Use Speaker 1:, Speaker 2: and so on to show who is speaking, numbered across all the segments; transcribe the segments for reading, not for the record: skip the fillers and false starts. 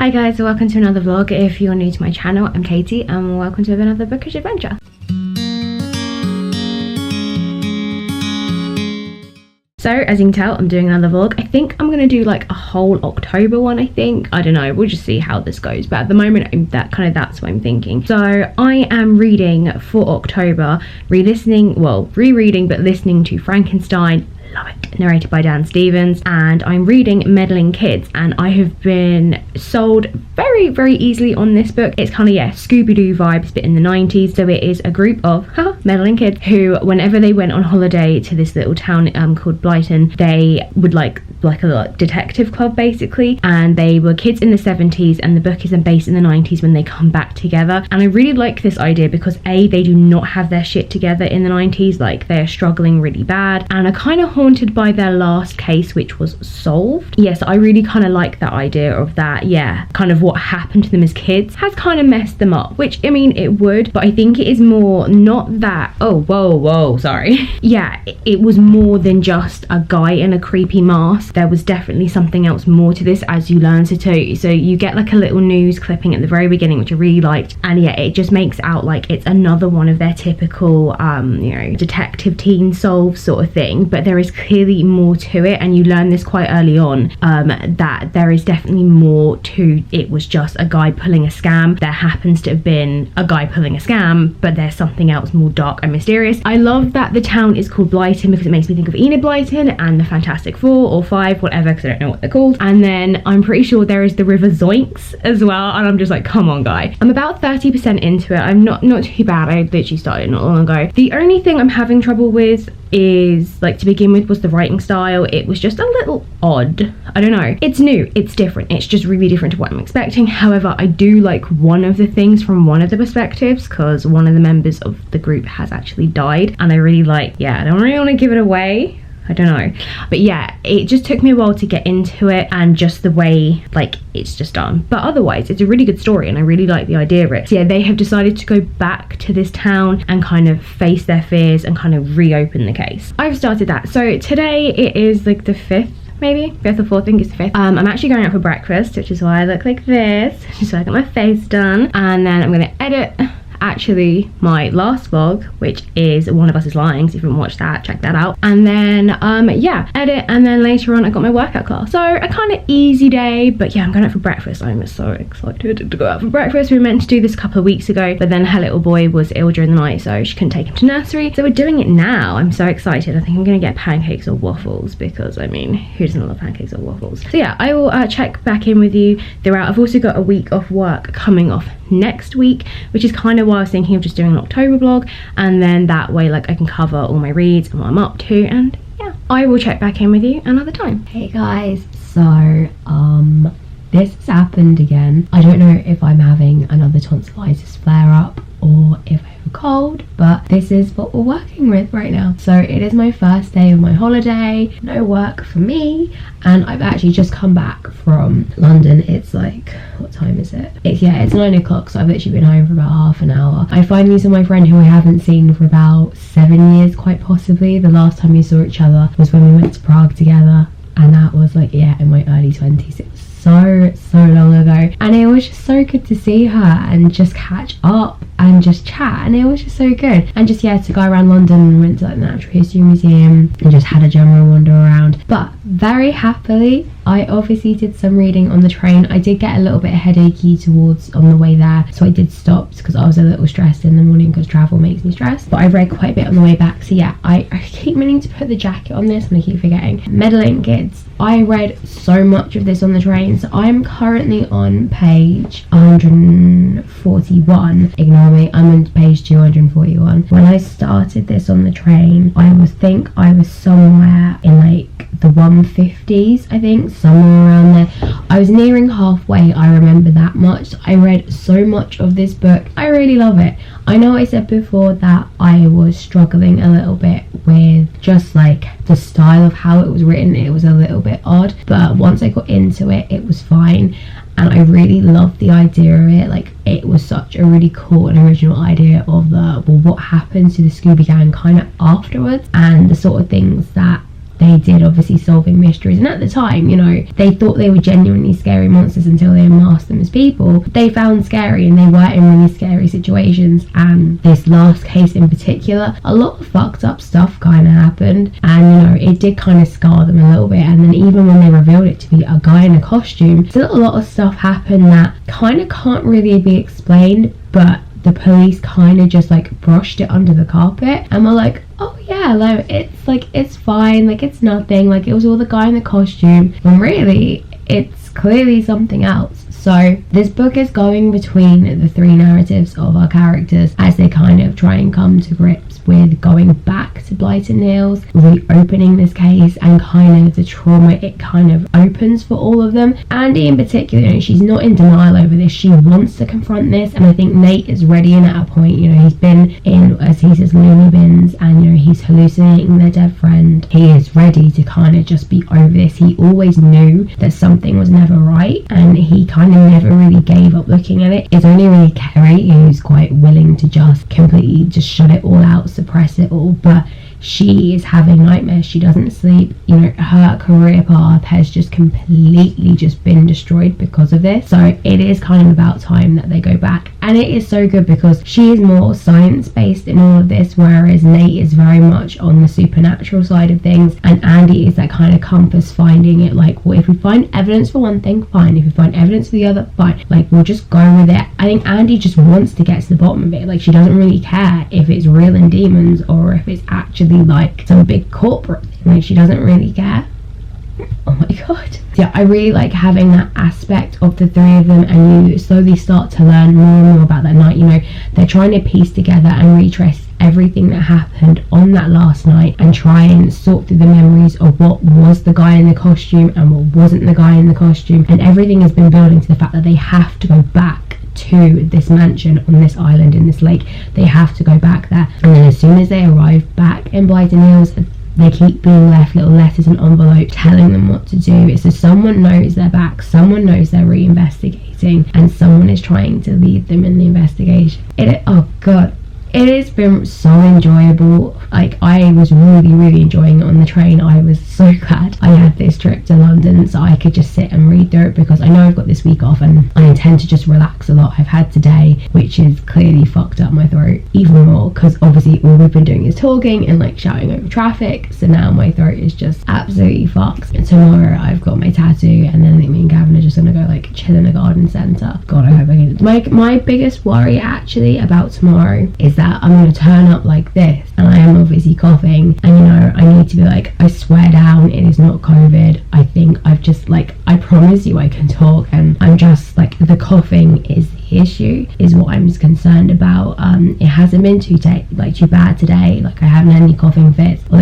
Speaker 1: Hi guys, welcome to another vlog. If you're new to my channel, I'm Katie and welcome to another bookish adventure. So as you can tell, I'm doing another vlog. I think I'm gonna do like a whole October one. I don't know, we'll just see how this goes, but at the moment that's what I'm thinking. So I am reading for October, rereading but listening to Frankenstein. Love it, narrated by Dan Stevens, and I'm reading Meddling Kids, and I have been sold very easily on this book. It's kind of, yeah, Scooby-Doo vibes but in the 90s. So it is a group of meddling kids who, whenever they went on holiday to this little town called Blyton, they would like a detective club basically, and they were kids in the 70s, and the book is based in the 90s when they come back together. And I really like this idea because A, they do not have their shit together in the 90s, like they're struggling really bad and are kind of haunted by their last case, which was solved. Yes, I really kind of like that idea of that, yeah, kind of what happened to them as kids has kind of messed them up, which I mean it would, but I think it is more not that, oh whoa sorry yeah, it was more than just a guy in a creepy mask. There was definitely something else more to this as you learn to too. So you get like a little news clipping at the very beginning, which I really liked, and yeah, it just makes out like it's another one of their typical you know, detective teen solve sort of thing, but there is clearly more to it, and you learn this quite early on, that there is definitely more to it. Was just a guy pulling a scam. There happens to have been a guy pulling a scam, but there's something else more dark and mysterious. I love that the town is called Blyton because it makes me think of Enid Blyton and the Fantastic Four or Five, whatever, because I don't know what they're called. And then I'm pretty sure there is the River Zoinks as well, and I'm just like, come on guy. I'm about 30% into it. I'm not too bad. I literally started not long ago. The only thing I'm having trouble with is, like, to begin with, was the writing style. It was just a little odd. I don't know, it's new, it's different, it's just really different to what I'm expecting. However, I do like one of the things from one of the perspectives, because one of the members of the group has actually died, and I really like, yeah, I don't really want to give it away, I don't know, but yeah, it just took me a while to get into it, and just the way like it's just done. But otherwise it's a really good story and I really like the idea of it. So yeah, they have decided to go back to this town and kind of face their fears and kind of reopen the case. I've started that. So today it is like the 5th, maybe 5th or 4th, I think it's 5th. I'm actually going out for breakfast, which is why I look like this, just so I get my face done, and then I'm gonna edit actually my last vlog, which is One of Us is Lying, so if you haven't watched that, check that out. And then yeah, edit, and then later on I got my workout class. So a kind of easy day, but yeah, I'm going out for breakfast. I'm so excited to go out for breakfast. We were meant to do this a couple of weeks ago, but then her little boy was ill during the night, so she couldn't take him to nursery, so we're doing it now. I'm so excited. I think I'm gonna get pancakes or waffles, because I mean, who doesn't love pancakes or waffles? So yeah, I will check back in with you throughout. I've also got a week off work coming off next week, which is kind of why I was thinking of just doing an October vlog, and then that way like I can cover all my reads and what I'm up to, and yeah, I will check back in with you another time.
Speaker 2: Hey guys, so this has happened again. I don't know if I'm having another tonsillitis flare up or if I have a cold, but this is what we're working with right now. So it is my first day of my holiday, no work for me, and I've actually just come back from London. It's like, what time is it? It's 9 o'clock, so I've literally been home for about half an hour. I finally saw my friend who I haven't seen for about 7 years, quite possibly. The last time we saw each other was when we went to Prague together, and that was like, yeah, in my early 20s. It was so long ago, and it was just so good to see her and just catch up and just chat, and it was just so good. And just, yeah, to go around London and went to like the Natural History Museum and just had a general wander around. But very happily, I obviously did some reading on the train. I did get a little bit headachy on the way there, so I did stop because I was a little stressed in the morning, because travel makes me stressed. But I read quite a bit on the way back. So yeah, I keep meaning to put the jacket on this and I keep forgetting. Meddling Kids. I read so much of this on the train, so I'm currently on page 141. Ignore me, I'm on page 241. When I started this on the train, I think I was somewhere in like the 150s, I think, somewhere around there. I was nearing halfway, I remember that much. I read so much of this book. I really love it. I know I said before that I was struggling a little bit with just like the style of how it was written. It was a little bit odd, but once I got into it, it was fine. And I really loved the idea of it. Like, it was such a really cool and original idea of what happens to the Scooby Gang kind of afterwards, and the sort of things that they did obviously solving mysteries, and at the time, you know, they thought they were genuinely scary monsters until they unmasked them as people. They found scary, and they were in really scary situations. And this last case in particular, a lot of fucked up stuff kind of happened, and you know, it did kind of scar them a little bit. And then even when they revealed it to be a guy in a costume, still a lot of stuff happened that kind of can't really be explained, but the police kind of just like brushed it under the carpet and were like, oh yeah, like it's fine, like it's nothing, like it was all the guy in the costume, when really it's clearly something else. So this book is going between the three narratives of our characters as they kind of try and come to grips with going back to Blighton Hills, reopening this case, and kind of the trauma it kind of opens for all of them. Andy in particular, you know, she's not in denial over this. She wants to confront this, and I think Nate is ready and at a point, you know, he's been in, as he says, loony bins, and you know, he's hallucinating their dead friend. He is ready to kind of just be over this. He always knew that something was never right, and he kind of never really gave up looking at it. It's only really Kerry who's quite willing to just completely just shut it all out, suppress it all, but she is having nightmares. She doesn't sleep. You know, her career path has just completely just been destroyed because of this. So it is kind of about time that they go back, and it is so good because she is more science based in all of this, whereas Nate is very much on the supernatural side of things, and Andy is that kind of compass finding it, like, well, if we find evidence for one thing, fine. If we find evidence for the other, fine. Like, we'll just go with it. I think Andy just wants to get to the bottom of it. Like, she doesn't really care if it's real and demons or if it's actually like some big corporate thing. Like, she doesn't really care. Oh my god. Yeah, I really like having that aspect of the three of them, and you slowly start to learn more and more about that night. You know, they're trying to piece together and retrace everything that happened on that last night and try and sort through the memories of what was the guy in the costume and what wasn't the guy in the costume, and everything has been building to the fact that they have to go back to this mansion on this island in this lake. They have to go back there, and then as soon as they arrive back in Blighton Hills, they keep being left little letters and envelopes telling them what to do. It's so someone knows they're back, someone knows they're re-investigating, and someone is trying to lead them in the investigation. Oh god, it has been so enjoyable. Like, I was really enjoying it on the train. I was so glad I had this trip to London so I could just sit and read through it, because I know I've got this week off and I intend to just relax a lot. I've had today, which is clearly fucked up my throat even more, because obviously all we've been doing is talking and like shouting over traffic, so now my throat is just absolutely fucked. And tomorrow I've got my tattoo, and then I think me and Gavin are just gonna go like chill in a garden centre. God, I hope I get it. My biggest worry actually about tomorrow is that I'm gonna turn up like this and I am obviously coughing, and you know, I need to be like, I swear down it is not COVID. I think I've just like, I promise you I can talk, and I'm just like, the coughing is the issue, is what I'm concerned about. It hasn't been too bad today. Like, I haven't had any coughing fits, or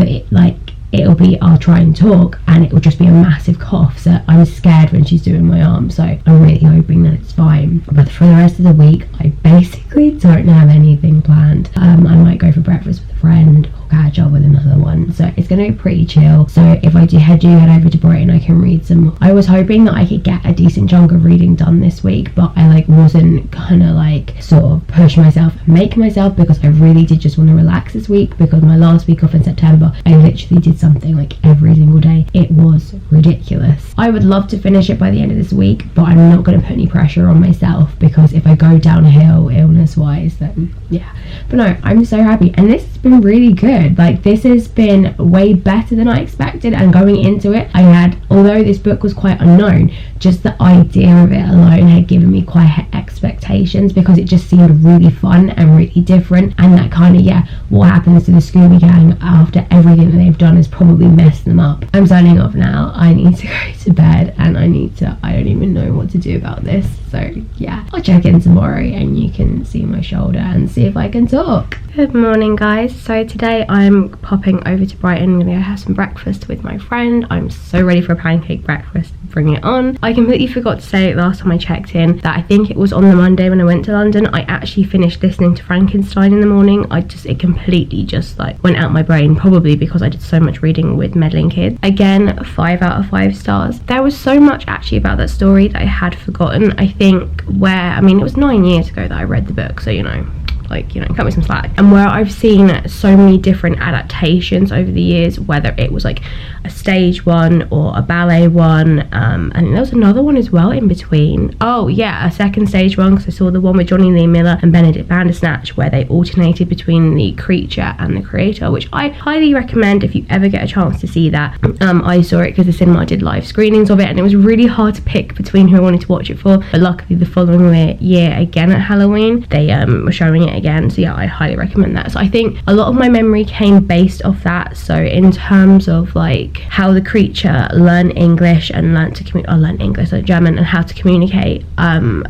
Speaker 2: it'll be, I'll try and talk and it will just be a massive cough, so I'm scared when she's doing my arm, so I'm really hoping that it's fine. But for the rest of the week I basically don't have anything planned. I might go for breakfast with a friend or catch up with another one, so it's going to be pretty chill. So if I do head over to Brighton, I can read some more. I was hoping that I could get a decent chunk of reading done this week, but I like wasn't gonna like sort of push myself and make myself, because I really did just want to relax this week, because my last week off in September I literally did something like every single day. It was ridiculous. I would love to finish it by the end of this week, but I'm not going to put any pressure on myself, because if I go downhill illness wise, then yeah. But no, I'm so happy, and this has been really good. Like, this has been way better than I expected, and going into it I had, although this book was quite unknown, just the idea of it alone had given me quite high expectations, because it just seemed really fun and really different, and that kind of, yeah, what happens to the Scooby Gang after everything that they've done has probably messed them up. I'm signing off now. I need to go to bed, and I don't even know what to do about this, so yeah, I'll check in tomorrow and you can see my shoulder and see if I can talk. Good morning guys. So today I'm popping over to Brighton. I'm gonna go have some breakfast with my friend. I'm so ready for a pancake breakfast. Bring it on. I completely forgot to say last time I checked in that I think it was on the Monday when I went to London, I actually finished listening to Frankenstein in the morning. It completely just like went out my brain, probably because I did so much reading with meddling kids. Again, 5 out of 5 stars. There was so much actually about that story that I had forgotten. I think it was 9 years ago that I read the book, so you know,
Speaker 1: like, you know, cut me some slack. And where I've seen so many different adaptations over the years, whether it was like a stage one or a ballet one, and there was another one as well in between. Oh yeah, a second stage one, because I saw the one with Johnny Lee Miller and Benedict Bandersnatch where they alternated between the creature and the creator, which I highly recommend if you ever get a chance to see that. I saw it because the cinema did live screenings of it, and it was really hard to pick between who I wanted to watch it for, but luckily the following year again at Halloween they were showing it again, so yeah, I highly recommend that. So I think a lot of my memory came based off that. So in terms of like how the creature learned English and learned English, like German, and how to communicate,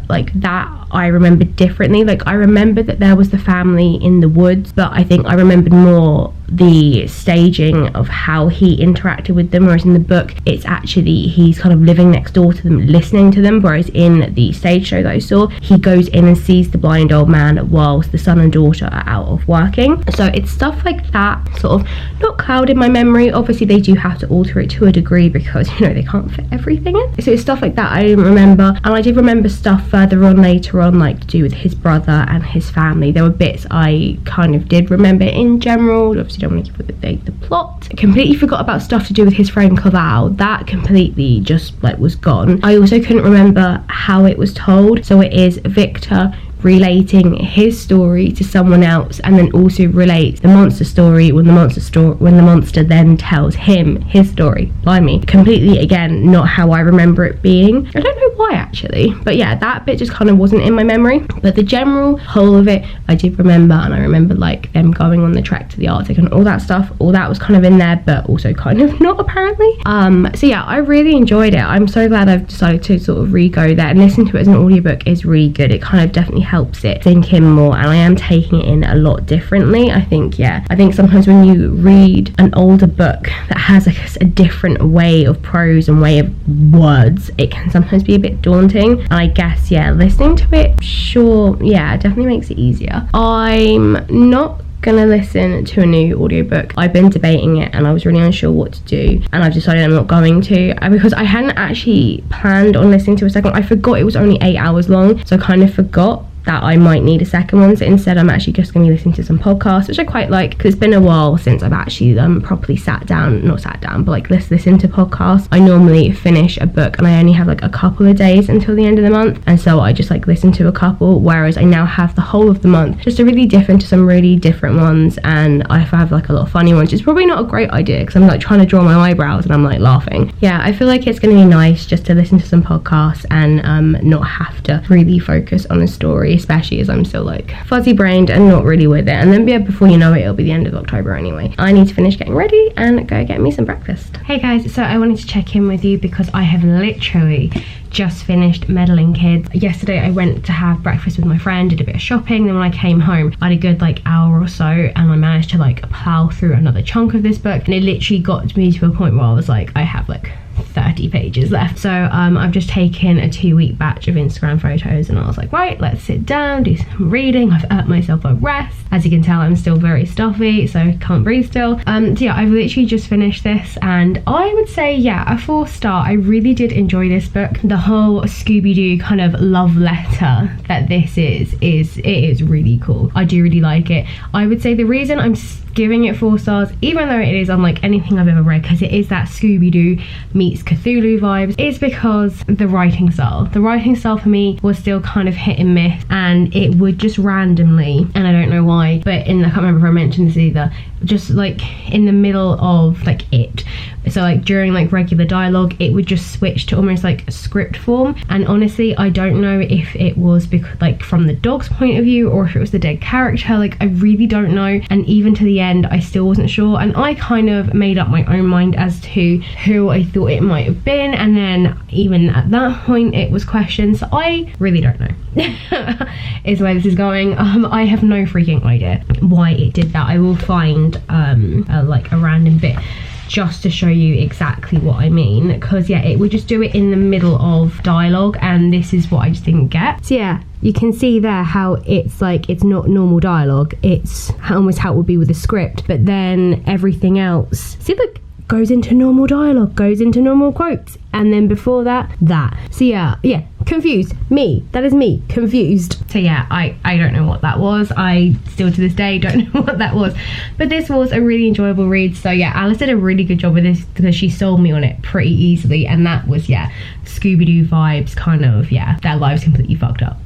Speaker 1: like that I remember differently. Like I remember that there was the family in the woods, but I think I remembered more the staging of how he interacted with them, whereas in the book it's actually he's kind of living next door to them, listening to them, whereas in the stage show that I saw, he goes in and sees the blind old man whilst the son and daughter are out of working. So it's stuff like that sort of not clouded my memory. Obviously they do have to alter it to a degree because, you know, they can't fit everything in, so it's stuff like that I didn't remember. And I did remember stuff further on later on, like to do with his brother and his family. There were bits I kind of did remember in general. Obviously don't want to give away the plot. I completely forgot about stuff to do with his friend Cavall. That completely just like was gone. I also couldn't remember how it was told. So it is Victor relating his story to someone else, and then also relates the monster story when the monster then tells him his story. Blimey, completely again not how I remember it being. I don't know why actually, but yeah, that bit just kind of wasn't in my memory, but the general whole of it I did remember. And I remember like them going on the trek to the Arctic and all that stuff. All that was kind of in there, but also kind of not apparently. So yeah, I really enjoyed it. I'm so glad I've decided to sort of re-go there and listen to it as an audiobook. Is really good. It kind of definitely helps it sink in more, and I am taking it in a lot differently. I think sometimes when you read an older book that has like a different way of prose and way of words, it can sometimes be a bit daunting, and I guess listening to it, definitely makes it easier. I'm not gonna listen to a new audiobook. I've been debating it and I was really unsure what to do, and I've decided I'm not going to, because I hadn't actually planned on listening to a second one. I forgot it was only 8 hours long, so I kind of forgot that I might need a second one. So instead I'm actually just going to be listening to some podcasts, which I quite like, because it's been a while since I've actually properly but like listen to podcasts. I normally finish a book and I only have like a couple of days until the end of the month, and so I just like listen to a couple, whereas I now have the whole of the month just to really dip into some really different ones. And I have like a lot of funny ones. It's probably not a great idea because I'm like trying to draw my eyebrows and I'm like laughing. Yeah, I feel like it's going to be nice just to listen to some podcasts and not have to really focus on a story, especially as I'm still like fuzzy brained and not really with it. And then before you know it, it'll be the end of October anyway. I need to finish getting ready and go get me some breakfast. Hey guys, so I wanted to check in with you because I have literally just finished Meddling Kids. Yesterday I went to have breakfast with my friend, did a bit of shopping, then when I came home I had a good like hour or so, and I managed to like plow through another chunk of this book, and it literally got me to a point where I was like, I have like 30 pages left. So I've just taken a 2-week batch of Instagram photos, and I was like, right, let's sit down, do some reading. I've earned myself a rest. As you can tell, I'm still very stuffy, so I can't breathe still. So yeah, I've literally just finished this, and I would say, yeah, a 4-star. I really did enjoy this book. The whole Scooby-Doo kind of love letter that this is really cool. I do really like it. I would say the reason I'm giving it 4 stars, even though it is unlike anything I've ever read, because it is that Scooby-Doo meets Cthulhu vibes, is because the writing style for me was still kind of hit and miss, and it would just randomly, and I don't know why, but I can't remember if I mentioned this either, just like in the middle of like so like during like regular dialogue, it would just switch to almost like a script form. And honestly, I don't know if it was because like from the dog's point of view or if it was the dead character. Like I really don't know, and even to the end I still wasn't sure, and I kind of made up my own mind as to who I thought it might have been, and then even at that point it was questioned. So I really don't know is where this is going. I have no freaking idea why it did that. I will find like a random bit just to show you exactly what I mean, because yeah, it would just do it in the middle of dialogue, and this is what I just didn't get. So yeah, you can see there how it's like, it's not normal dialogue, it's almost how it would be with a script, but then everything else, see, look, goes into normal dialogue, goes into normal quotes, and then before that. So yeah,
Speaker 2: confused. Me. That is me. Confused.
Speaker 1: So yeah, I don't know what that was. I still to this day don't know what that was. But this was a really enjoyable read. So yeah, Alice did a really good job with this because she sold me on it pretty easily. And that was, yeah, Scooby-Doo vibes, kind of, yeah, their lives completely fucked up.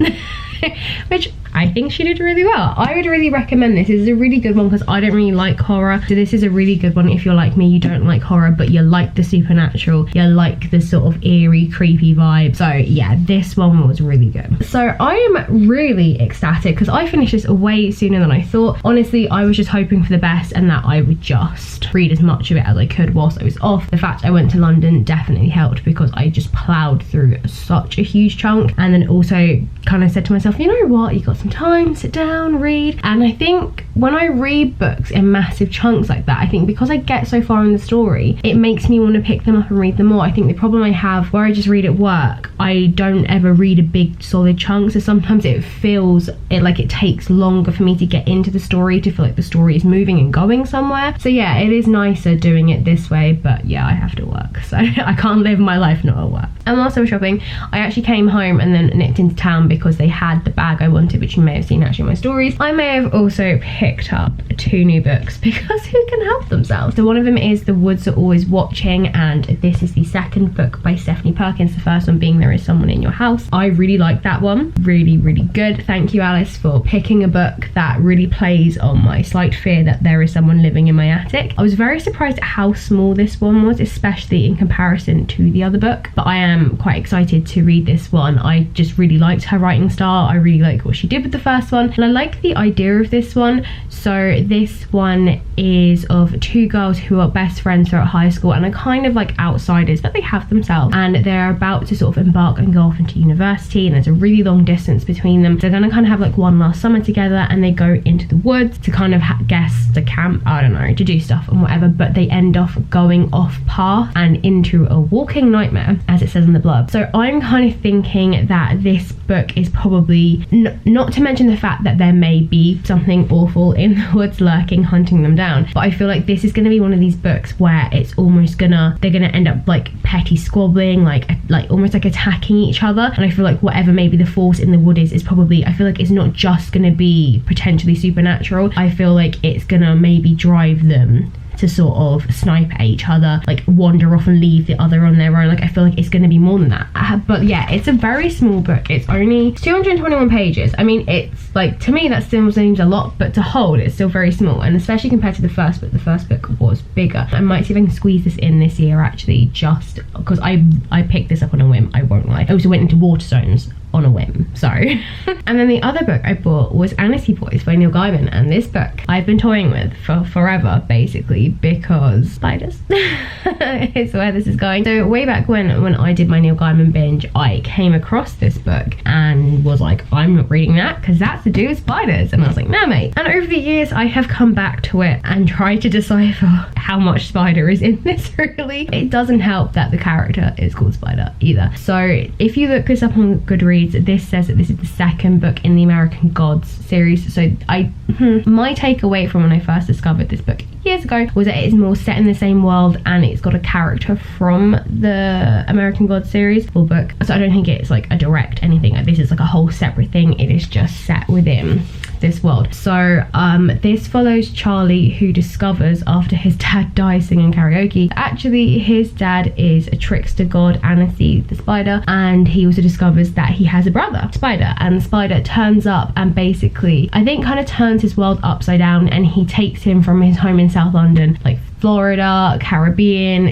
Speaker 1: Which I think she did really well. I would really recommend this. This is a really good one because I don't really like horror. So this is a really good one if you're like me, you don't like horror, but you like the supernatural, you like the sort of eerie, creepy vibe. So yeah, this one was really good. So I am really ecstatic because I finished this way sooner than I thought. Honestly, I was just hoping for the best and that I would just read as much of it as I could whilst I was off. The fact I went to London definitely helped because I just plowed through such a huge chunk, and then also kind of said to myself, you know what, you got some time, sit down, read. And I think when I read books in massive chunks like that, I think because I get so far in the story, it makes me want to pick them up and read them more. I think the problem I have where I just read at work, I don't ever read a big solid chunk, so sometimes it feels like it takes longer for me to get into the story, to feel like the story is moving and going somewhere. So yeah, it is nicer doing it this way, but yeah, I have to work, so I can't live my life not at work. And whilst I was shopping, I actually came home and then nipped into town because they had the bag I wanted, which you may have seen actually in my stories. I may have also picked up 2 new books because who can help themselves? So one of them is The Woods Are Always Watching, and this is the second book by Stephanie Perkins, the first one being There Is Someone in Your House. I really like that one. Really, really good. Thank you, Alice, for picking a book that really plays on my slight fear that there is someone living in my attic. I was very surprised at how small this one was, especially in comparison to the other book, but I am quite excited to read this one. I just really liked her writing style. I really like what she did with the first one, and I like the idea of this one. So this one is of 2 girls who are best friends throughout high school and are kind of like outsiders, but they have themselves, and they're about to sort of embark and go off into university, and there's a really long distance between them. They're gonna kind of have like one last summer together, and they go into the woods to kind of guess the camp, I don't know, to do stuff and whatever, but they end off going off path and into a walking nightmare, as it says in the blurb. So I'm kind of thinking that this book is probably not to mention the fact that there may be something awful in the woods lurking, hunting them down, but I feel like this is going to be one of these books where it's almost they're gonna end up like petty squabbling, like almost like attacking each other. And I feel like whatever maybe the force in the wood is probably, I feel like it's not just gonna be potentially supernatural. I feel like it's gonna maybe drive them to sort of snipe at each other, like wander off and leave the other on their own. Like I feel like it's going to be more than that. But yeah, it's a very small book. It's only 221 pages. I mean, it's like, to me that still seems a lot, but to hold it's still very small, and especially compared to the first book. The first book was bigger. I might see if I can squeeze this in this year actually, just because I picked this up on a whim, I won't lie. I also went into Waterstones on a whim, sorry. And then the other book I bought was Annecy Boys by Neil Gaiman, and this book I've been toying with for forever basically because spiders. It's where this is going. So way back when I did my Neil Gaiman binge, I came across this book and was like, I'm not reading that because that's to do with spiders. And I was like, no mate. And over the years I have come back to it and tried to decipher how much spider is in this really. It doesn't help that the character is called Spider either. So if you look this up on Goodreads, this says that this is the second book in the American Gods series. So my takeaway from when I first discovered this book years ago was that it is more set in the same world and it's got a character from the American Gods series or book. So I don't think it's like a direct anything. This is like a whole separate thing. It is just set within this world. So this follows Charlie, who discovers after his dad dies singing karaoke, actually his dad is a trickster god, Annecy the spider, and he also discovers that he has a brother, Spider, and the Spider turns up and basically I think kind of turns his world upside down, and he takes him from his home in South London, like Florida, Caribbean,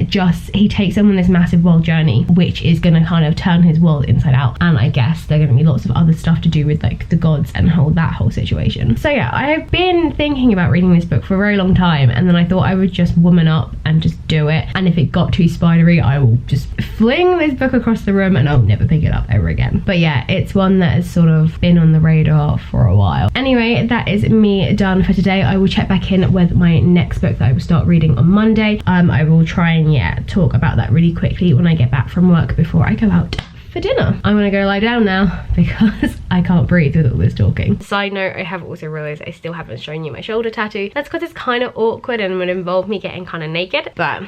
Speaker 1: he takes him on this massive world journey, which is going to kind of turn his world inside out. And I guess there are going to be lots of other stuff to do with like the gods and that whole situation. So yeah, I have been thinking about reading this book for a very long time, and then I thought I would just woman up and just do it. And if it got too spidery, I will just fling this book across the room and I'll never pick it up ever again. But yeah, it's one that has sort of been on the radar for a while. Anyway, that is me done for today. I will check back in with my next book that I will start reading on Monday. I will try and talk about that really quickly when I get back from work before I go out for dinner. I'm gonna go lie down now because I can't breathe with all this talking. Side note, I have also realised I still haven't shown you my shoulder tattoo. That's because it's kind of awkward and would involve me getting kind of naked, but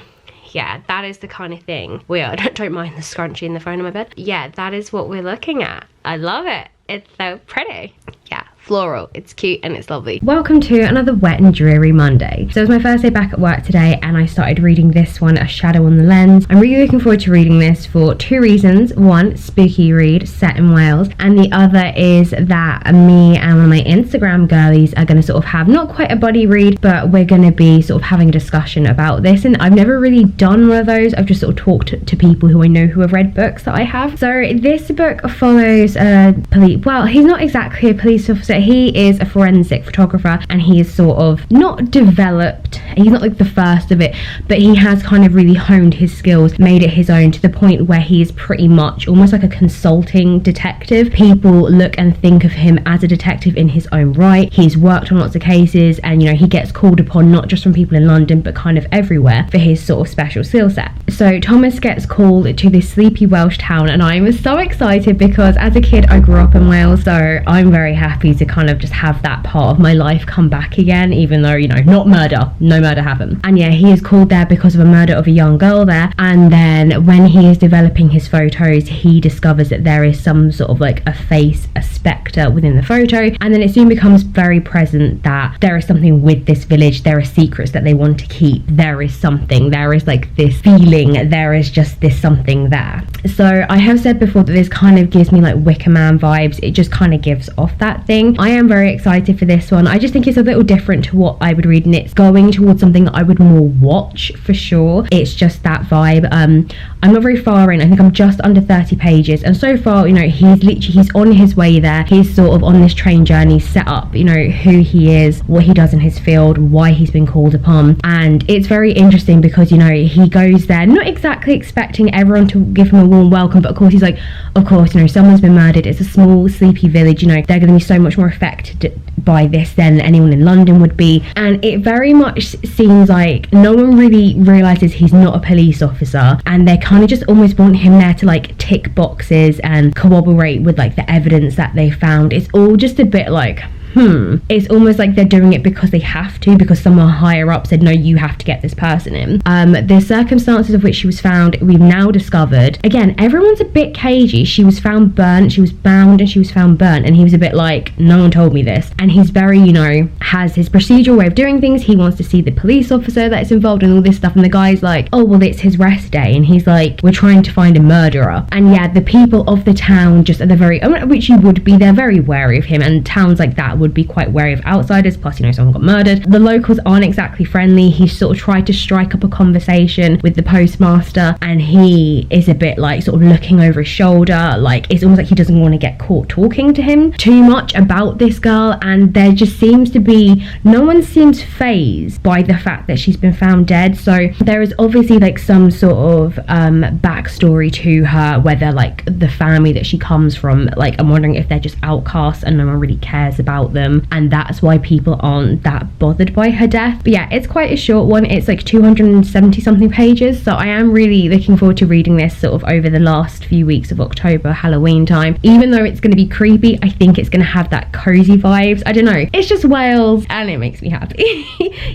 Speaker 1: yeah, that is the kind of thing we are. Don't mind the scrunchie in the phone on my bed. Yeah, that is what we're looking at. I love it. It's so pretty. Yeah, floral. It's cute and it's lovely. Welcome to another wet and dreary Monday. So it was my first day back at work today and I started reading this one, A Shadow on the Lens. I'm really looking forward to reading this for two reasons. One, spooky read set in Wales, and the other is that me and one of my Instagram girlies are going to sort of have not quite a buddy read, but we're going to be sort of having a discussion about this. And I've never really done one of those. I've just sort of talked to people who I know who have read books that I have. So this book follows a police, well, he's not exactly a police officer, he is a forensic photographer, and he is sort of not developed, he's not like the first of it, but he has kind of really honed his skills, made it his own, to the point where he is pretty much almost like a consulting detective. People look and think of him as a detective in his own right. He's worked on lots of cases, and you know, he gets called upon not just from people in London but kind of everywhere for his sort of special skill set. So Thomas gets called to this sleepy Welsh town, and I was so excited because as a kid I grew up in Wales, so I'm very happy to kind of just have that part of my life come back again, even though, you know, no murder happened. And yeah, he is called there because of a murder of a young girl there, and then when he is developing his photos he discovers that there is some sort of like a face, a spectre within the photo, and then it soon becomes very present that there is something with this village, there are secrets that they want to keep, there is something, there is like this feeling, there is just this something there. So I have said before that this kind of gives me like Wicker Man vibes, it just kind of gives off that thing. I am very excited for this one. I just think it's a little different to what I would read, and it's going towards something that I would more watch for sure. It's just that vibe. I'm not very far in, I think I'm just under 30 pages, and so far, you know, he's on his way there. He's sort of on this train journey, set up, you know, who he is, what he does in his field, why he's been called upon, and it's very interesting because, you know, he goes there not exactly expecting everyone to give him a warm welcome, but of course he's like, of course, you know, someone's been murdered, it's a small sleepy village, you know, they're going to be so much more affected by this than anyone in London would be. And it very much seems like no one really realizes he's not a police officer, and they kind of just almost want him there to like tick boxes and corroborate with like the evidence that they found. It's all just a bit like, it's almost like they're doing it because they have to, because someone higher up said, no, you have to get this person in. The circumstances of which she was found, we've now discovered. Again, everyone's a bit cagey. She was found burnt, she was bound, and she was found burnt, and he was a bit like, no one told me this. And he's very, you know, has his procedural way of doing things. He wants to see the police officer that's involved in all this stuff, and the guy's like, oh, well, it's his rest day, and he's like, we're trying to find a murderer. And yeah, the people of the town just are the very, which you would be, they're very wary of him, and towns like that would be quite wary of outsiders, plus, you know, someone got murdered. The locals aren't exactly friendly. He sort of tried to strike up a conversation with the postmaster, and he is a bit like sort of looking over his shoulder, like it's almost like he doesn't want to get caught talking to him too much about this girl. And there just seems to be, no one seems fazed by the fact that she's been found dead. So there is obviously like some sort of backstory to her, whether like the family that she comes from, like I'm wondering if they're just outcasts and no one really cares about them, and that's why people aren't that bothered by her death. But yeah, it's quite a short one. It's like 270 something pages, so I am really looking forward to reading this sort of over the last few weeks of October, Halloween time. Even though it's going to be creepy, I think it's going to have that cozy vibes. I don't know, it's just Wales and it makes me happy.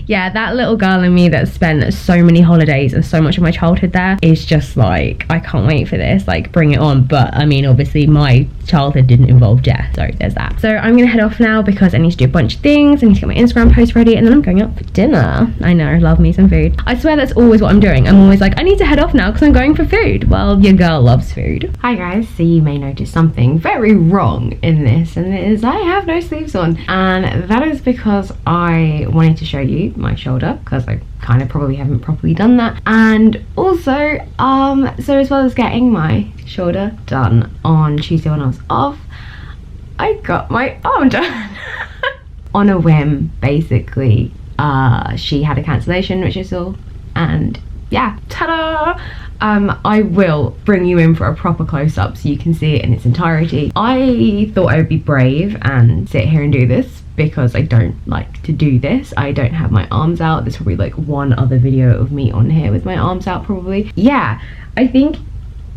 Speaker 1: Yeah, that little girl in me that spent so many holidays and so much of my childhood there is just like, I can't wait for this, like bring it on. But I mean, obviously my childhood didn't involve death, so there's that. So I'm gonna head off now because I need to do a bunch of things. I need to get my Instagram post ready, and then I'm going out for dinner. I know, love me some food. I swear that's always what I'm doing. I'm always like, I need to head off now because I'm going for food. Well, your girl loves food. Hi guys, so you may notice something very wrong in this, and it is I have no sleeves on, and that is because I wanted to show you my shoulder, because I kind of probably haven't properly done that. And also so as well as getting my shoulder done on Tuesday when I was off, I got my arm done on a whim, basically. She had a cancellation, which I saw, and yeah, ta-da! I will bring you in for a proper close-up so you can see it in its entirety. I thought I would be brave and sit here and do this because I don't like to do this. I don't have my arms out. There's probably like one other video of me on here with my arms out probably. Yeah, I think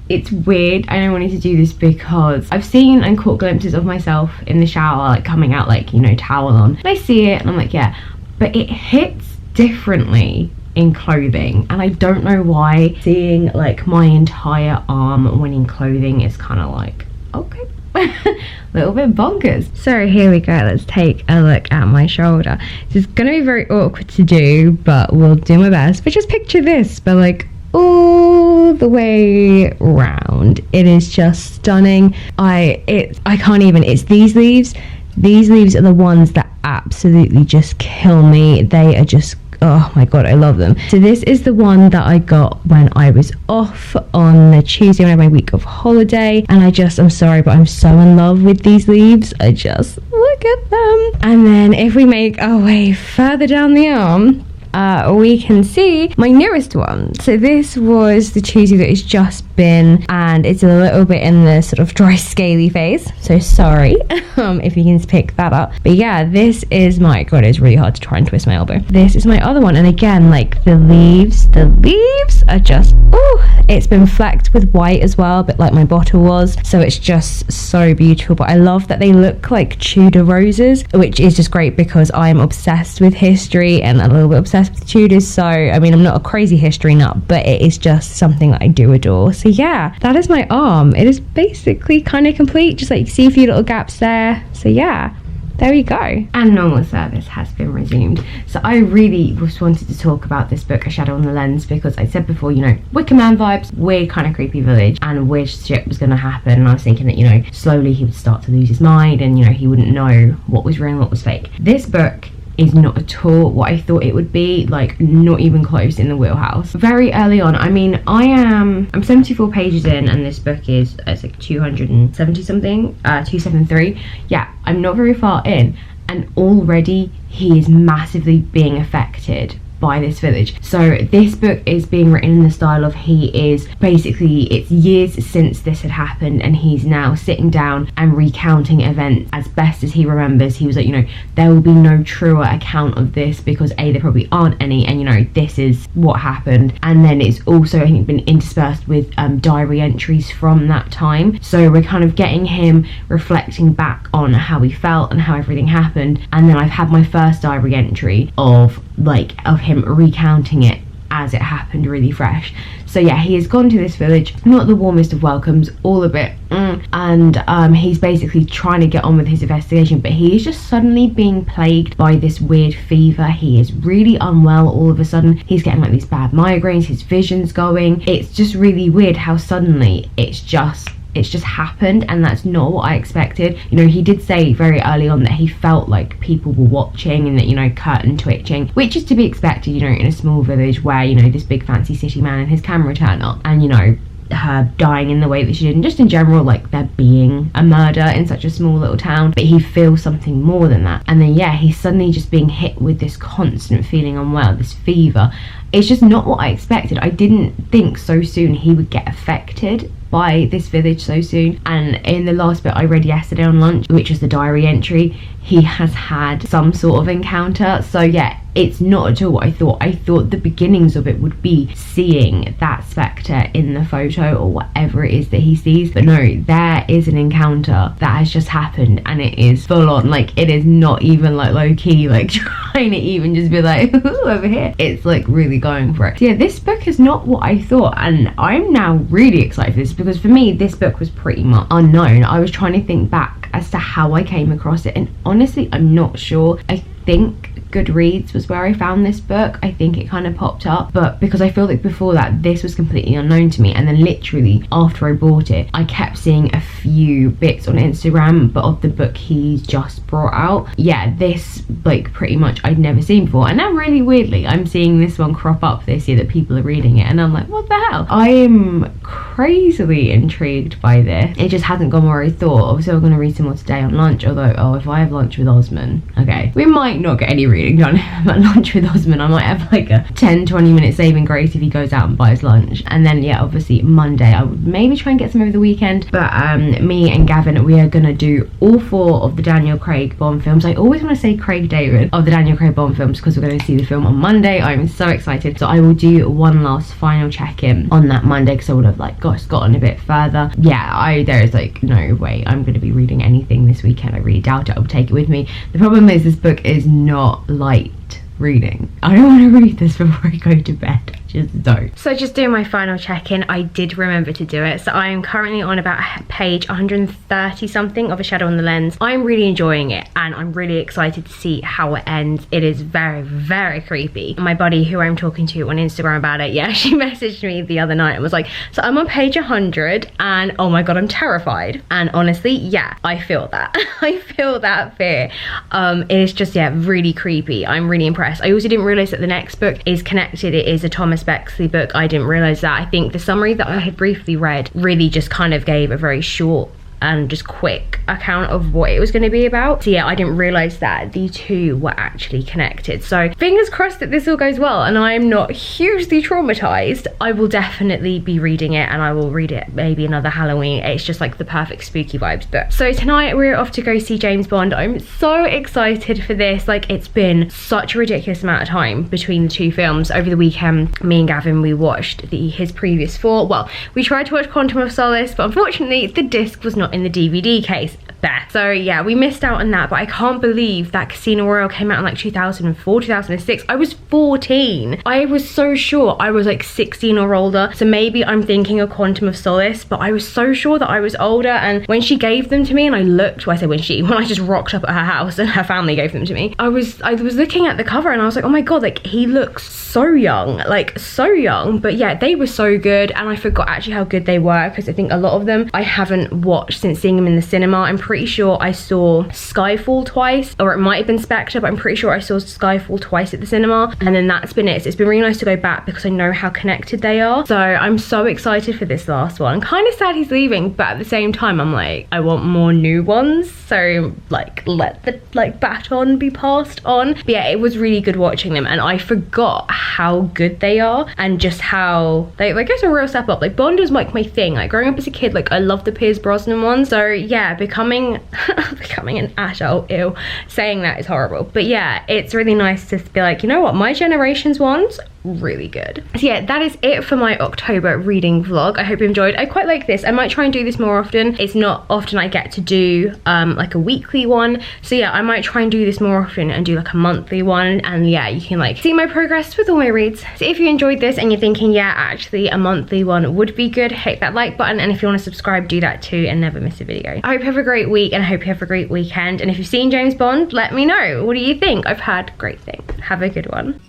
Speaker 1: it's weird. I don't want to do this because I've seen and caught glimpses of myself in the shower, like coming out like, you know, towel on. And I see it and I'm like, yeah, but it hits differently in clothing, and I don't know why seeing like my entire arm when in clothing is kind of like, okay, a little bit bonkers. So here we go, let's take a look at my shoulder. This is gonna be very awkward to do, but we'll do my best. But just picture this, but like all the way round. It is just stunning. I can't even, it's these leaves are the ones that absolutely just kill me. They are just, oh my god, I love them. So this is the one that I got when I was off on the Tuesday when I had my week of holiday, and I'm sorry, but I'm so in love with these leaves. I just look at them. And then if we make our way further down the arm, we can see my newest one. So this was the Tuesday that it's just been, and it's a little bit in the sort of dry scaly phase, so sorry if you can pick that up. But yeah, this is my, god, it's really hard to try and twist my elbow. This is my other one, and again, like the leaves are just, oh, it's been flecked with white as well, a bit like my bottle was, so it's just so beautiful. But I love that they look like Tudor roses, which is just great because I'm obsessed with history and a little bit obsessed with Tudors. So I mean, I'm not a crazy history nut, but it is just something that I do adore. So yeah, that is my arm. It is basically kind of complete, just like you see a few little gaps there. So yeah, there we go. And normal service has been resumed. So I really just wanted to talk about this book, A Shadow on the Lens, because I said before, you know, Wicker Man vibes, weird kind of creepy village, and weird shit was going to happen. And I was thinking that, you know, slowly he would start to lose his mind, and, you know, he wouldn't know what was real and what was fake. This book is not at all what I thought it would be, like not even close in the wheelhouse. Very early on, I mean, I'm 74 pages in, and this book is, it's like 270 something, 273. Yeah, I'm not very far in, and already he is massively being affected by this village. So this book is being written in the style of, he is basically, it's years since this had happened, and he's now sitting down and recounting events as best as he remembers. He was like, you know, there will be no truer account of this because A, there probably aren't any, and you know, this is what happened. And then it's also, I think, been interspersed with diary entries from that time. So we're kind of getting him reflecting back on how he felt and how everything happened. And then I've had my first diary entry of him recounting it as it happened, really fresh. So yeah, he has gone to this village, not the warmest of welcomes, all a bit and he's basically trying to get on with his investigation, but he is just suddenly being plagued by this weird fever. He is really unwell all of a sudden. He's getting like these bad migraines, his vision's going. It's just really weird how suddenly it's just happened, and that's not what I expected. You know, he did say very early on that he felt like people were watching, and that, you know, curtain twitching, which is to be expected, you know, in a small village where, you know, this big fancy city man and his camera turn up, and, you know, her dying in the way that she did, and just in general, like, there being a murder in such a small little town. But he feels something more than that, and then yeah, he's suddenly just being hit with this constant feeling unwell, this fever. It's just not what I expected. I didn't think so soon he would get affected by this village so soon. And in the last bit I read yesterday on lunch, which was the diary entry, he has had some sort of encounter. So yeah, it's not at all what I thought. I thought the beginnings of it would be seeing that spectre in the photo or whatever it is that he sees, but no, there is an encounter that has just happened, and it is full on. Like, it is not even like low key, like trying to even just be like, ooh, over here. It's like really going for it. So yeah, this book is not what I thought, and I'm now really excited for this, because for me this book was pretty much unknown. I was trying to think back as to how I came across it, and honestly I'm not sure. I think Goodreads was where I found this book. I think it kind of popped up, but because I feel like before that this was completely unknown to me, and then literally after I bought it I kept seeing a few bits on Instagram, but of the book he's just brought out, yeah, this like pretty much I'd never seen before. And now really weirdly I'm seeing this one crop up this year that people are reading it, and I'm like, what the hell? I am crazily intrigued by this. It just hasn't gone where I thought. Obviously I'm going to read some more today on lunch, although if I have lunch with Osman, okay, we might not get any reading done at lunch with Osman. I might have like a 10-20 minute saving grace if he goes out and buys lunch. And then yeah, obviously Monday I would maybe try and get some over the weekend, but me and Gavin, we are gonna do all 4 of the Daniel Craig Bond films. I always want to say Craig David of the Daniel Craig Bond films because we're going to see the film on Monday. I'm so excited. So I will do one last final check-in on that Monday, because I would have like gotten a bit further. Yeah, there is like no way I'm going to be reading anything this weekend. I really doubt it. I'll take it with me. The problem is this book is not light reading. I don't want to read this before I go to bed. Just don't. So just doing my final check-in, I did remember to do it. So I am currently on about page 130 something of A Shadow on the Lens. I'm really enjoying it and I'm really excited to see how it ends. It is very, very creepy. My buddy who I'm talking to on Instagram about it, yeah, she messaged me the other night and was like, so I'm on page 100 and oh my god, I'm terrified. And honestly, yeah, I feel that. I feel that fear. It is just, yeah, really creepy. I'm really impressed. I also didn't realize that the next book is connected. It is a Thomas Bexley book. I didn't realize that. I think the summary that I had briefly read really just kind of gave a very short and just quick account of what it was going to be about. So yeah, I didn't realize that the two were actually connected. So fingers crossed that this all goes well and I'm not hugely traumatized. I will definitely be reading it and I will read it maybe another Halloween. It's just like the perfect spooky vibes book. So tonight we're off to go see James Bond. I'm so excited for this. Like, it's been such a ridiculous amount of time between the two films. Over the weekend, me and Gavin, we watched his previous four. Well, we tried to watch Quantum of Solace, but unfortunately the disc was not in the DVD case. So yeah, we missed out on that, but I can't believe that Casino Royale came out in like 2004, 2006. I was 14. I was so sure I was like 16 or older, so maybe I'm thinking of Quantum of Solace, but I was so sure that I was older. And when she gave them to me and I looked, well, I say when I just rocked up at her house and her family gave them to me, I was looking at the cover and I was like, oh my god, like he looks so young, like so young. But yeah, they were so good and I forgot actually how good they were because I think a lot of them I haven't watched since seeing them in the cinema. I'm pretty sure I saw Skyfall twice, or it might have been Spectre, but I'm pretty sure I saw Skyfall twice at the cinema, and then that's been it. So it's been really nice to go back because I know how connected they are. So I'm so excited for this last one. Kind of sad he's leaving, but at the same time I'm like, I want more new ones, so like let the baton be passed on. But yeah, it was really good watching them and I forgot how good they are and just how they like it's a real step up. Like Bond was like my thing, like growing up as a kid, like I loved the Pierce Brosnan ones. So yeah, becoming an adult, ew, saying that is horrible, but yeah, it's really nice to be like, you know what, my generation's ones really good. So yeah, that is it for my October reading vlog. I hope you enjoyed. I quite like this. I might try and do this more often. It's not often I get to do like a weekly one, so yeah, I might try and do this more often and do like a monthly one, and yeah, you can like see my progress with all my reads. So if you enjoyed this and you're thinking, yeah, actually a monthly one would be good, hit that like button, and if you want to subscribe, do that too and never miss a video. I hope you have a great week and I hope you have a great weekend, and if you've seen James Bond, let me know. What do you think? I've heard great things. Have a good one.